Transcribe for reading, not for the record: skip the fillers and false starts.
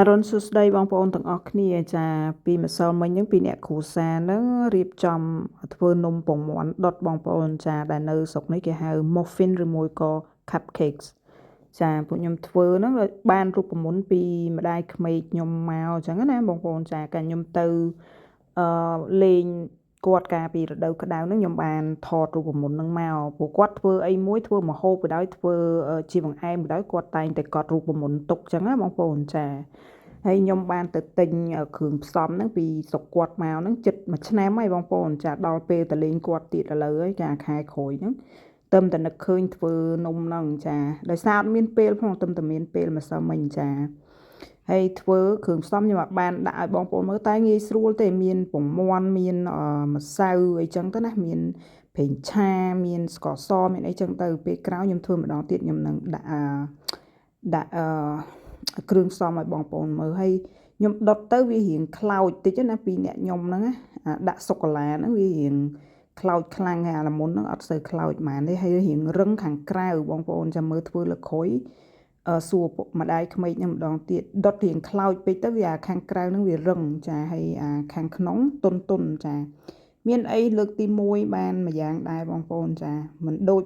រុនសួស្តីបងប្អូនទាំងអស់គ្នាចាពីម្សិលមិញហ្នឹងពីអ្នកគ្រួសារហ្នឹងរៀបចំធ្វើនំពងមាន់ដុតបងប្អូនចាដែលនៅស្រុកនេះគេហៅ muffin ឬមួយក៏ cupcakes ចាពួកខ្ញុំធ្វើហ្នឹងបានរូបមន្តពីម្ដាយក្មេកខ្ញុំមកអញ្ចឹងណាបងប្អូនចាកាលខ្ញុំទៅលេងគាត់កាលពីរដូវក្តៅហ្នឹងខ្ញុំបានថតរូបមន្តហ្នឹងមកព្រោះគាត់ធ្វើអីមួយធ្វើម្ហូបក៏ដោយធ្វើជាបង្អែមក៏ដោយគាត់តែងតែកត់រូបមន្តទុកអញ្ចឹងណាបងប្អូនចាហើយខ្ញុំបានទៅទិញគ្រឿងផ្សំហ្នឹងពីស្រុកគាត់មកហ្នឹងជិត1ឆ្នាំហើយបងប្អូនចាដល់ពេលទៅលេងគាត់ទៀតឥឡូវហើយចាខែក្រោយហ្នឹងទឹមតែនឹកឃើញធ្វើនំហ្នឹងចាដោយសារអត់មានពេលផងទឹមតែមានពេល ម្សិលមិញចាហើយធ្វើគ្រឿងផ្សំខ្ញុំអាចបានដាក់ឲ្យបងប្អូនមើលតែងាយស្រួលទេមានពងមាន់មានម្សៅអីចឹងទៅណាមានប្រេងឆាមានស្ករសមានអីចឹងទៅពេលក្រោយខ្ញុំធ្វើម្ដងទៀតខ្ញុំនឹងដាក់គ្រឿងផ្សំឲ្យបងប្អូនមើលហើយខ្ញុំដុតទៅវារៀងខ្លោចតិចណាពីអ្នកខ្ញុំហ្នឹងដាក់សូកូឡាហ្នឹងវារៀងខ្លោចខ្លាំងហើយអាល្មុនហ្នឹងអត់សូវខ្លោចហ្មងទេហើយរៀងរឹងខាងក្រៅបងប្អូនចាំមើលធ្វើលើក្រួយសួរពុកម្ដាយក្មេកហ្នឹងម្ដងទៀតដុតរៀងខ្លោចពេកទៅវាខាងក្រៅហ្នឹងវារឹងចាហើយខាងក្នុងទន់ចាមានអីលើកទី1បានមួយយ៉ាងដែរបងប្អូនចាមិនដូច